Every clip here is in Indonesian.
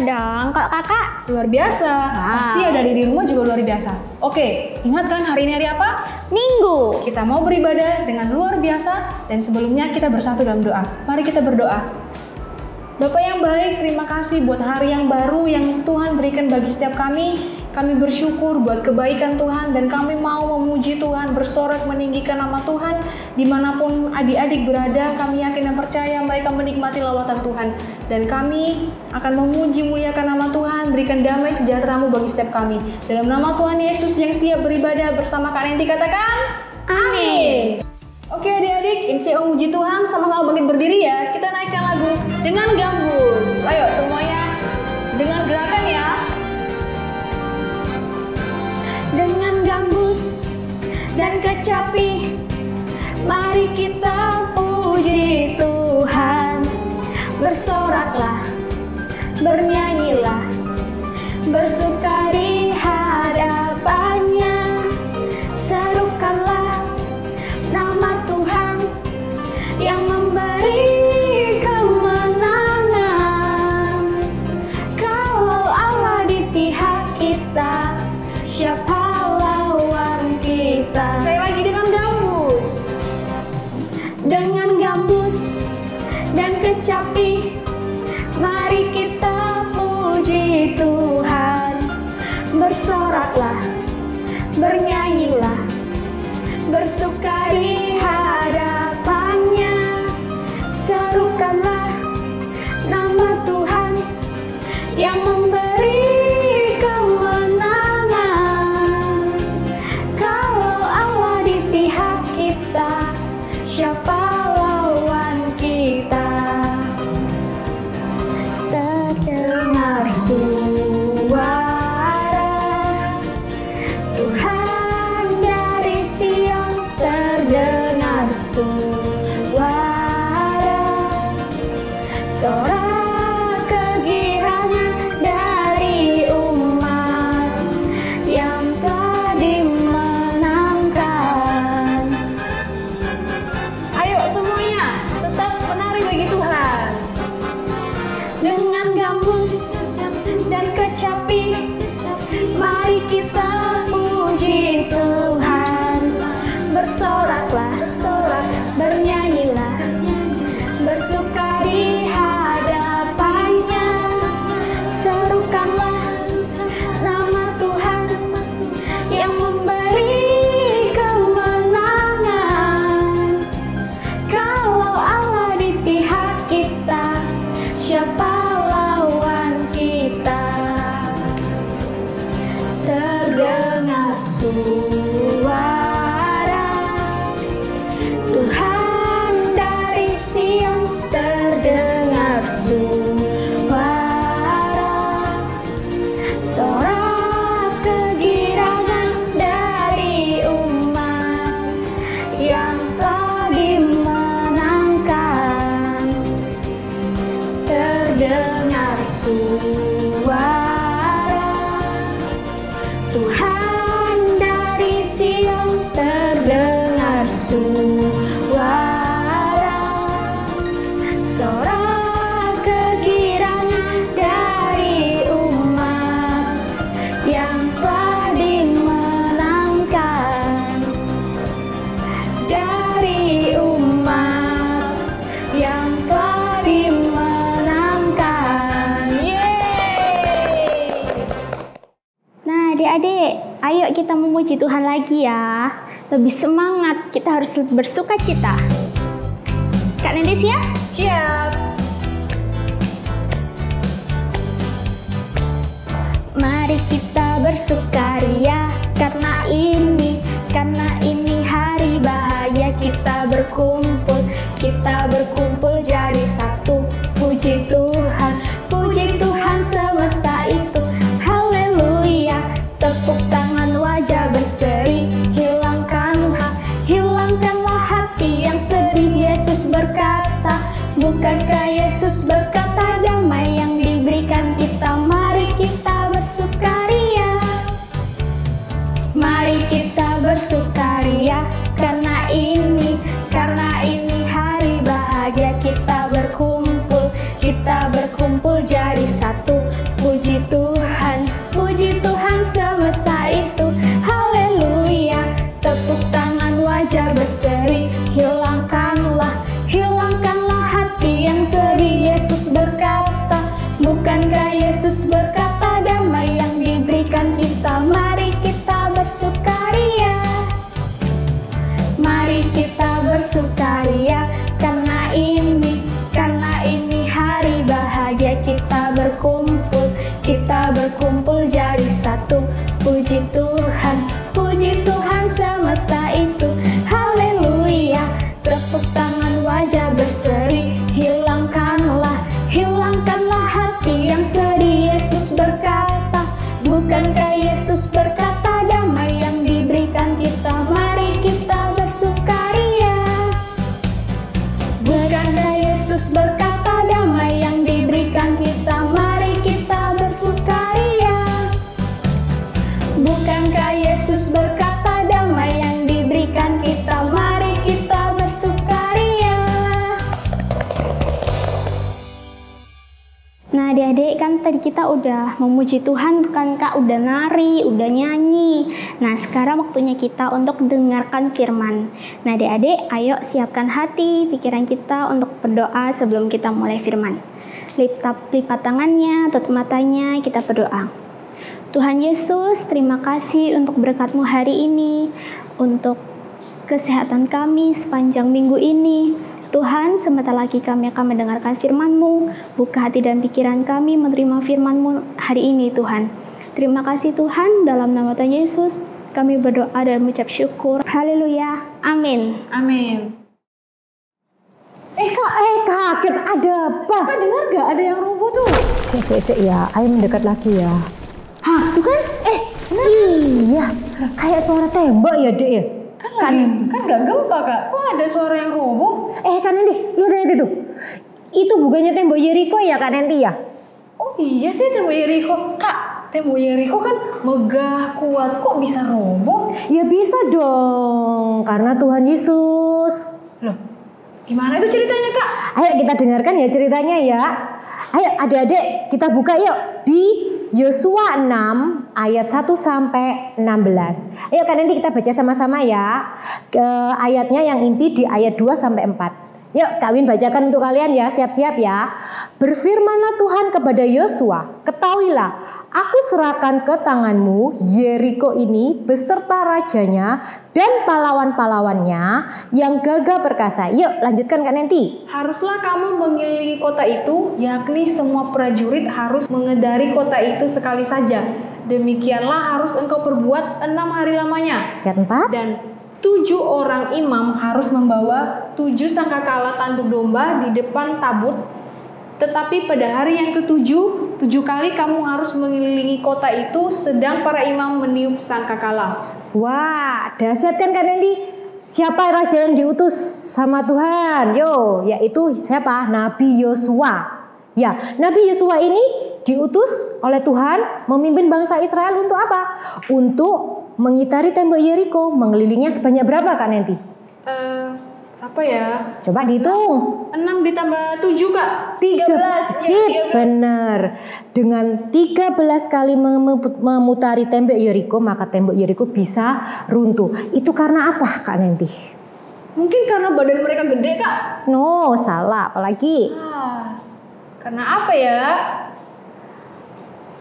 dong. Kalau kakak? Luar biasa. Pasti ada di rumah juga luar biasa. Oke, ingat kan hari ini hari apa? Minggu. Kita mau beribadah dengan luar biasa dan sebelumnya kita bersatu dalam doa. Mari kita berdoa. Bapak yang baik, terima kasih buat hari yang baru yang Tuhan berikan bagi setiap kami. Kami bersyukur buat kebaikan Tuhan dan kami mau memuji Tuhan, bersorak meninggikan nama Tuhan. Dimanapun adik-adik berada, kami yakin dan percaya mereka menikmati lawatan Tuhan. Dan kami akan memuji muliakan nama Tuhan, berikan damai sejahtera-Mu bagi setiap kami. Dalam nama Tuhan Yesus yang siap beribadah bersama Kak Nenti, katakan amin. Oke adik-adik, MCO muji Tuhan, sama-sama bangkit berdiri ya. Kita naikkan lagu dengan gambus. Ayo semuanya dengan gerakan ya. Dengan gambus dan kecapi, mari kita puji Tuhan. Bersoraklah, bernyanyilah, bersuka di hadapannya. Serukanlah nama Tuhan yang memberi kemenangan. Kalau Allah di pihak kita, siapa lawan kita? Saya lagi dengan gambus. Dengan gambus dan kecapi, mari kita puji Tuhan. Bersoraklah, bernyanyilah, bersuka di hadapannya. Serukanlah nama Tuhan yang memberi kemenangan. Kalau Allah di pihak kita, siapa lawan kita? Terdengar suara Tuhan dari Sion, terdengar suara sorak kegirangan dari umat yang telah dimenangkan. Ayo semuanya, tetap menari bagi Tuhan. Dengan gambus dan kecapi, mari kita puji Tuhan. Bersoraklah, bernyanyilah, bersuka di hadapannya. Serukanlah nama Tuhan yang memberi kemenangan. Kalau Allah di pihak kita, siapa lawan kita? Terdengar suara Tuhan dari Sion, terdengar suara sorak kegirangan dari umat yang telah dimenangkan. Terdengar suara Tuhan dari Sion, terdengar suara sorak kegirangan dari umat yang telah dimenangkan. Dari umat yang telah dimenangkan. Yeay! Nah adik-adik, ayo kita memuji Tuhan lagi ya. Lebih semangat, kita harus bersuka cita. Kak Nenti siap? Siap. Mari kita bersukaria karena ini hari bahagia. Kita berkumpul jadi satu. Puji Tuhan semesta itu. Haleluya, tepuk tangan wajah berseri. Hilangkanlah hati yang sedih. Yesus berkata, bukankah Yesus berkata damai yang diberikan kita? Mari kita bersukaria. Mari kita bersukaria karena ini hari bahagia. Kita berkumpul jadi satu. puji Tuhan semesta itu. Haleluya, tepuk tangan wajah berseri. Hilangkanlah hati yang sedih. Yesus berkata, bukankah Yesus berkata damai yang diberikan kita? Mari kita bersukaria. Mari kita bersukaria karena ini hari bahagia. Kita berkumpul jadi satu. Puji Tuhan semesta itu. Haleluya, tepuk tangan wajah berseri. Hilangkanlah hati yang sedih. Yesus berkata, bukankah Yesus berkata damai yang diberikan kita? Mari kita bersukaria. Bukankah Yesus berkata damai yang diberikan kita? Mari kita bersukaria. Bukankah Yesus berkata damai yang diberikan kita? Mari kita bersukaria. Nah adik-adik, kan tadi kita udah memuji Tuhan kan Kak, udah nari, udah nyanyi. Nah sekarang waktunya kita untuk dengarkan firman. Nah adik-adik, ayo siapkan hati, pikiran kita untuk berdoa sebelum kita mulai firman. Lipat tangannya, tutup matanya, kita berdoa. Tuhan Yesus, terima kasih untuk berkat-Mu hari ini, untuk kesehatan kami sepanjang minggu ini. Tuhan, sebentar lagi kami akan mendengarkan firman-Mu. Buka hati dan pikiran kami menerima firman-Mu hari ini, Tuhan. Terima kasih Tuhan, dalam nama Tuhan Yesus, kami berdoa dan mengucap syukur. Haleluya. Amin. Amin. Kaget, ada apa? Kak dengar gak ada yang roboh tuh? Ya, ayo mendekat lagi ya. Hah, tuh kan? Iya, kayak suara tembok ya, Dek ya? Kan gak gempa, Kak. Kok ada suara yang roboh? Kak Nenti, lihat itu. Itu bukannya tembok Yeriko ya, Kak Nenti ya? Oh iya sih tembok Yeriko. Kak, tembok Yeriko kan megah, kuat. Kok bisa roboh? Ya bisa dong, karena Tuhan Yesus. Loh, gimana itu ceritanya, Kak? Ayo kita dengarkan ya ceritanya ya. Ayo adik-adik, kita buka yuk di Yosua 6 ayat 1 sampai 16. Ayo kan nanti kita baca sama-sama ya. Ayatnya yang inti di ayat 2 sampai 4. Yuk Kak Win bacakan untuk kalian ya, siap-siap ya. Berfirmanlah Tuhan kepada Yosua, ketahuilah, aku serahkan ke tanganmu Yeriko ini beserta rajanya dan pahlawan-pahlawannya yang gagah perkasa. Yuk lanjutkan Kak Nenti. Haruslah kamu mengelilingi kota itu, yakni semua prajurit harus mengedari kota itu sekali saja. Demikianlah harus engkau perbuat 6 hari lamanya. Ayat 4. Dan 7 orang imam harus membawa 7 sangkakala tanduk domba di depan tabut. Tetapi pada hari yang ke-7, 7 kali kamu harus mengelilingi kota itu sedang para imam meniup sangkakala. Wah, dahsyat kan Kak Nenti? Siapa raja yang diutus sama Tuhan? Yaitu siapa? Nabi Yosua. Ya, Nabi Yosua ini diutus oleh Tuhan memimpin bangsa Israel untuk apa? Untuk mengitari tembok Yeriko, mengelilingnya sebanyak berapa Kak Nenti? Apa ya? Coba dihitung. 6 ditambah 7 Kak. 13. Sip, bener. Dengan 13 kali memutari tembok Yeriko, maka tembok Yeriko bisa runtuh. Itu karena apa Kak Nenti? Mungkin karena badan mereka gede Kak. No, salah. Apalagi? Karena apa ya?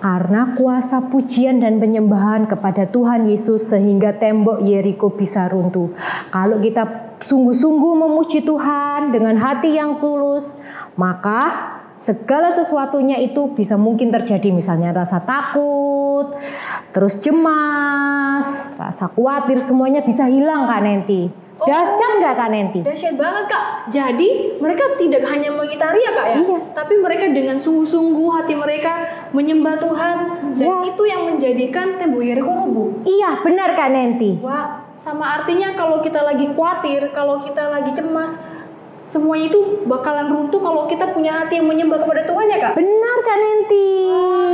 Karena kuasa pujian dan penyembahan kepada Tuhan Yesus sehingga tembok Yeriko bisa runtuh. Kalau kita sungguh-sungguh memuji Tuhan dengan hati yang tulus, maka segala sesuatunya itu bisa mungkin terjadi. Misalnya rasa takut, terus cemas, rasa khawatir, semuanya bisa hilang Kak Nenti. Dahsyat nggak Kak Nenti? Dahsyat banget Kak. Jadi mereka tidak hanya mengitari ya Kak ya, iya, tapi mereka dengan sungguh-sungguh hati mereka menyembah Tuhan, dan itu yang menjadikan tembok Yeriko roboh. Iya benar Kak Nenti. Wah, sama artinya kalau kita lagi khawatir, kalau kita lagi cemas, semuanya itu bakalan runtuh kalau kita punya hati yang menyembah kepada Tuhan ya Kak. Benar Kak Nenti.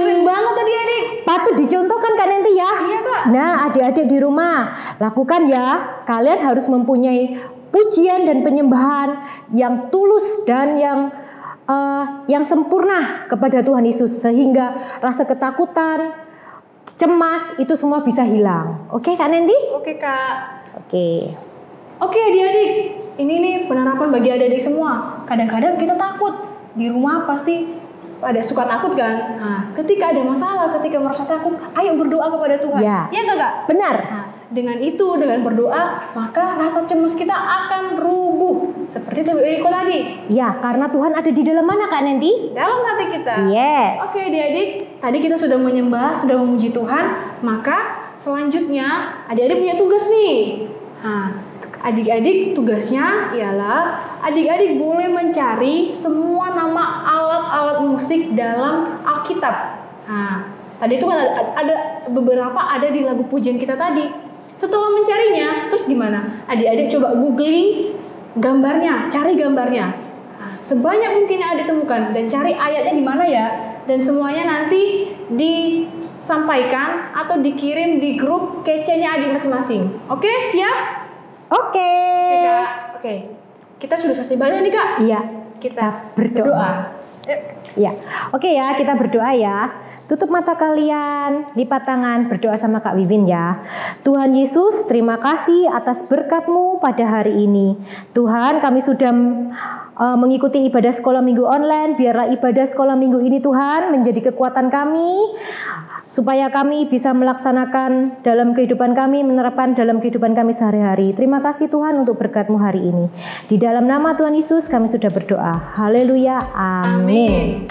Keren banget tadi adik. Patut dicontohkan Kak Nenti ya. Iya Kak. Nah adik-adik di rumah lakukan ya. Kalian harus mempunyai pujian dan penyembahan yang tulus dan yang yang sempurna kepada Tuhan Yesus, sehingga rasa ketakutan, cemas itu semua bisa hilang. Oke Kak Nendi? Oke Kak. Oke. Oke adik-adik, ini nih penerapan bagi adik-adik semua. Kadang-kadang kita takut, di rumah pasti suka takut kan. Nah, ketika ada masalah, ketika merasa takut, ayo berdoa kepada Tuhan. Ya. Iya nggak Kak? Benar. Nah, dengan itu, dengan berdoa, maka rasa cemas kita akan rubuh. Seperti Eriko tadi. Ya, karena Tuhan ada di dalam mana Kak Nendi? Dalam hati kita. Yes. Oke adik-adik, tadi kita sudah menyembah, sudah memuji Tuhan. Maka selanjutnya adik-adik punya tugas nih. Nah, adik-adik tugasnya ialah adik-adik boleh mencari semua nama alat-alat musik dalam Alkitab. Nah, tadi itu kan ada beberapa ada di lagu pujian kita tadi. Setelah mencarinya, terus gimana? Adik-adik coba googling gambarnya, cari gambarnya. Nah, sebanyak mungkin yang adik temukan dan cari ayatnya di mana ya. Dan semuanya nanti disampaikan atau dikirim di grup kece-nya adik masing-masing. Oke, siap? Oke. Oke Kak, oke. Kita sudah selesai banyak nih Kak. Iya. Kita berdoa. Ya, oke ya, kita berdoa ya. Tutup mata kalian, lipat tangan, berdoa sama Kak Wiwin ya. Tuhan Yesus, terima kasih atas berkat-Mu pada hari ini. Tuhan, kami sudah mengikuti ibadah sekolah minggu online. Biarlah ibadah sekolah minggu ini Tuhan menjadi kekuatan kami, supaya kami bisa melaksanakan dalam kehidupan kami, menerapkan dalam kehidupan kami sehari-hari. Terima kasih Tuhan untuk berkat-Mu hari ini. Di dalam nama Tuhan Yesus kami sudah berdoa. Haleluya. Amin.